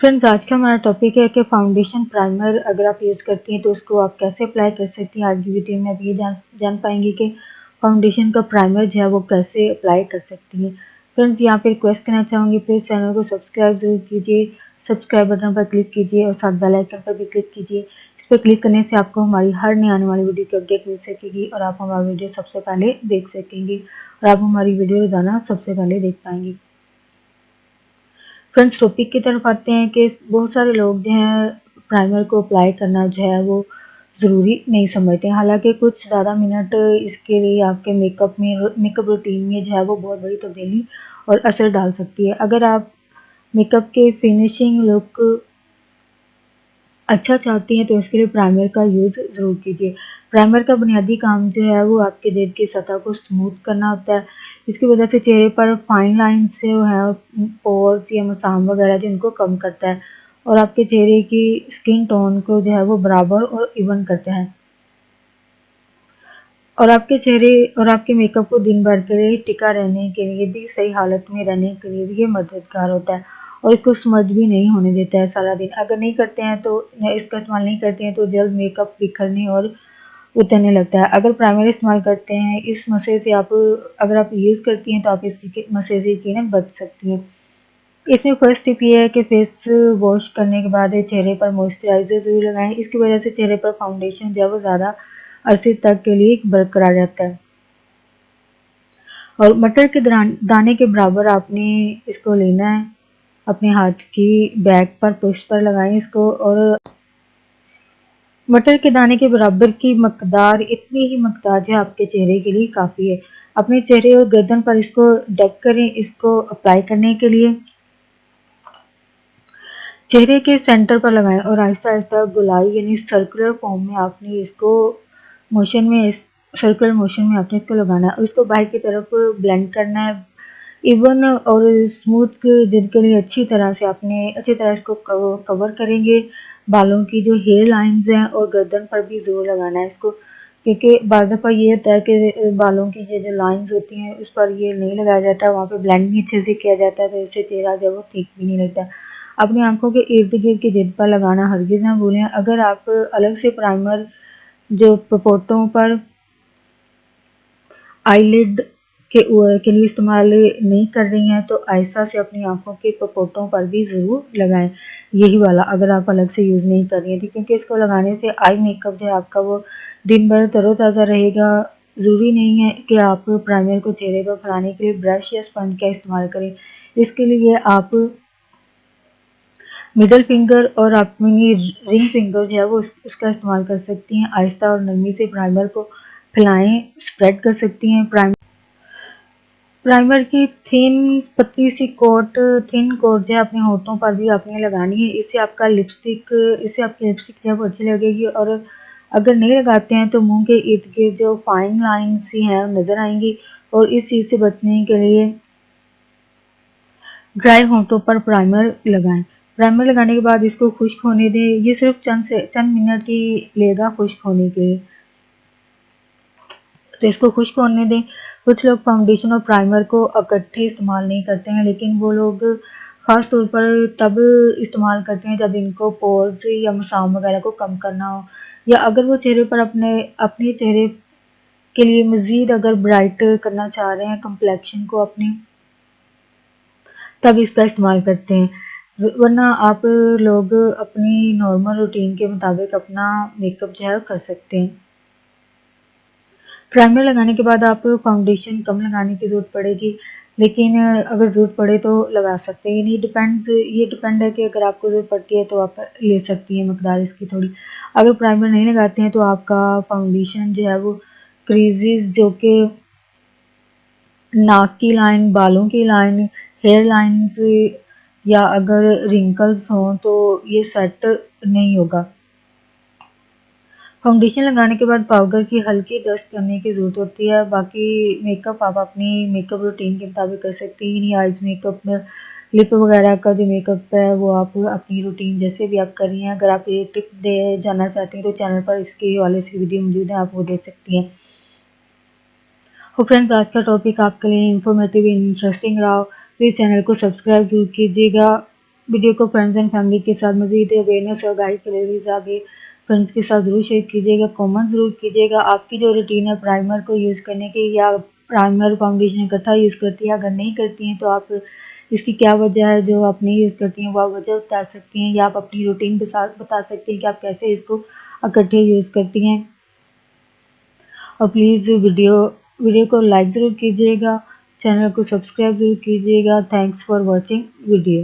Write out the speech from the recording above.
Friends, आज का हमारा टॉपिक है कि फाउंडेशन प्राइमर अगर आप यूज़ करती हैं तो उसको आप कैसे अप्लाई कर सकती हैं। आज की वीडियो में आप ये जान पाएंगे कि फाउंडेशन का प्राइमर जो है वो कैसे अप्लाई कर सकती हैं। फ्रेंड्स, यहाँ पे रिक्वेस्ट करना चाहूँगी, प्लीज़ चैनल को सब्सक्राइब जरूर कीजिए। सब्सक्राइब बटन पर क्लिक कीजिए और साथ बेल आइकन पर भी क्लिक कीजिए। इस पर क्लिक करने से आपको हमारी हर नई आने वाली वीडियो की अपडेट मिल सकेगी और आप हमारी वीडियो सबसे पहले देख सकेंगे और आप हमारी वीडियो रोजाना सबसे पहले देख पाएंगे। फ्रेंड्स, टॉपिक की तरफ आते हैं कि बहुत सारे लोग जो हैं प्राइमर को अप्लाई करना जो है वो ज़रूरी नहीं समझते हैं। हालांकि कुछ ज़्यादा मिनट इसके लिए आपके मेकअप रूटीन में जो है वो बहुत बड़ी तब्दीली और असर डाल सकती है। अगर आप मेकअप के फिनिशिंग लुक अच्छा चाहती हैं तो इसके लिए प्राइमर का यूज़ ज़रूर कीजिए। प्राइमर का बुनियादी काम जो है वो आपके जेल की सतह को स्मूथ करना होता है। इसकी वजह से चेहरे पर फाइन लाइन्स जो है, पोर्स या मसाम वगैरह जिनको कम करता है और आपके चेहरे की स्किन टोन को जो है वो बराबर और इवन करता है और आपके चेहरे और आपके मेकअप को दिन भर के लिए टिका रहने के लिए भी, सही हालत में रहने के लिए भी ये मददगार होता है और इसको स्मज भी नहीं होने देता है सारा दिन। अगर नहीं करते हैं तो इसका इस्तेमाल नहीं करते हैं तो जल्द मेकअप बिखरने और उतरने लगता है। अगर प्राइमर इस्तेमाल करते हैं इस मसले से आप अगर आप यूज़ करती हैं तो आप इस मसले से यकीनन बच सकती हैं। इसमें फर्स्ट टिप ये है कि फेस वॉश करने के बाद चेहरे पर मॉइस्चराइजर जरूर लगाएं। इसकी वजह से चेहरे पर फाउंडेशन जो है वो ज़्यादा अरसे तक के लिए बरकरार रहता है और मटर के दाने के बराबर आपने इसको लेना है। अपने हाथ की बैक पर पुश पर लगाएं इसको और मटर के दाने के बराबर की मकदार, इतनी ही मकदार जो है आपके चेहरे के लिए काफ़ी है। अपने चेहरे और गर्दन पर इसको डब करें। इसको अप्लाई करने के लिए चेहरे के सेंटर पर लगाएं और आहिस्ता आहिस्ता गोलाई यानी सर्कुलर फॉर्म में आपने इसको मोशन में सर्कुलर मोशन में आपने इसको लगाना है और इसको बाहर की तरफ ब्लेंड करना है। इवन और स्मूथ जेल के लिए अच्छी तरह से आपने अच्छी तरह इसको कवर करेंगे। बालों की जो हेयर लाइंस हैं और गर्दन पर भी जोर लगाना है इसको, क्योंकि बाद दफ़ा ये होता है कि बालों की ये जो लाइंस होती हैं उस पर ये नहीं लगाया जाता, वहाँ पे ब्लेंड नहीं अच्छे से किया जाता है तो इससे चेहरा जो है वो ठीक भी नहीं लगता। अपनी आंखों के इर्द गिर्द की जिद पर लगाना हरगिज़ ना भूलें। अगर आप अलग से प्राइमर जो पपोटों पर आईलिड के लिए इस्तेमाल नहीं कर रही हैं तो आहिस्ता से अपनी आंखों के पपोटों पर भी ज़रूर लगाएं, यही वाला, अगर आप अलग से यूज़ नहीं कर रही हैं। क्योंकि इसको लगाने से आई मेकअप जो है आपका वो दिन भर तरोताज़ा रहेगा। ज़रूरी नहीं है कि आप प्राइमर को चेहरे पर फैलाने के लिए ब्रश या स्पंज का इस्तेमाल करें। इसके लिए आप मिडल फिंगर और अपनी रिंग फिंगर जो है वो उसका इस्तेमाल कर सकती हैं। आहिस्ता और नरमी से प्राइमर को फैलाएं, स्प्रेड कर सकती हैं। प्राइमर की पतली सी थिन कोट जो है अपने होठों पर भी आपने लगानी है। इससे आपकी लिपस्टिक जो है वो अच्छी लगेगी और अगर नहीं लगाते हैं तो मुंह के इर्द गिर्द जो फाइन लाइन्स सी हैं नजर आएंगी और इस चीज़ से बचने के लिए ड्राई होठों पर प्राइमर लगाएं। प्राइमर लगाने के बाद इसको खुश्क होने दें। ये सिर्फ चंद मिनट ही लेगा खुश्क होने के लिए, तो इसको खुश्क होने दें। कुछ लोग फाउंडेशन और प्राइमर को इकट्ठे इस्तेमाल नहीं करते हैं, लेकिन वो लोग ख़ास तौर पर तब इस्तेमाल करते हैं जब इनको पोर्स या मसाम वगैरह को कम करना हो, या अगर वो चेहरे पर अपने चेहरे के लिए मज़ीद अगर ब्राइट करना चाह रहे हैं कम्प्लेक्शन को अपने, तब इसका इस्तेमाल करते हैं। वरना आप लोग अपनी नॉर्मल रूटीन के मुताबिक अपना मेकअप जो है कर सकते हैं। प्राइमर लगाने के बाद आप फाउंडेशन कम लगाने की ज़रूरत पड़ेगी, लेकिन अगर ज़रूरत पड़े तो लगा सकते हैं। ये डिपेंड है कि अगर आपको ज़रूरत पड़ती है तो आप ले सकती हैं मकदार इसकी थोड़ी। अगर प्राइमर नहीं लगाते हैं तो आपका फाउंडेशन जो है वो क्रीजेस जो कि नाक की लाइन, बालों की लाइन, हेयर लाइंस या अगर रिंकल्स हों तो ये सेट नहीं होगा। फाउंडेशन लगाने के बाद पाउडर की हल्की डस्ट करने की ज़रूरत होती है। बाकी मेकअप आप अपनी मेकअप रूटीन के मुताबिक कर सकती हैं। आइज मेकअप में लिप वगैरह का जो मेकअप है वो आप अपनी रूटीन जैसे भी आप कर रही हैं। अगर आप ये टिप दे जानना चाहती हैं तो चैनल पर इसके हवाले से वीडियो मौजूद है, आप वो देख सकती हैं। और फ्रेंड्स, आज का टॉपिक आपके लिए इंफॉर्मेटिव इंटरेस्टिंग रहा हो, प्लीज़ चैनल को सब्सक्राइब जरूर कीजिएगा वीडियो को फ्रेंड्स एंड फैमिली के साथ मज़ीद अवेयरनेस और गाइड के लिए आगे फ्रेंड्स के साथ ज़रूर शेयर कीजिएगा, कमेंट ज़रूर कीजिएगा। आपकी जो रूटीन है प्राइमर को यूज़ करने की, या प्राइमर फाउंडेशन इकट्ठा यूज़ करती हैं, अगर नहीं करती हैं तो आप इसकी क्या वजह है जो आप नहीं यूज़ करती हैं, वह वजह बता सकती हैं, या आप अपनी रूटीन के साथ बता सकती हैं कि आप कैसे इसको इकट्ठे यूज़ करती हैं। और प्लीज़ वीडियो को लाइक ज़रूर कीजिएगा, चैनल को सब्सक्राइब ज़रूर कीजिएगा। Thanks for watching video.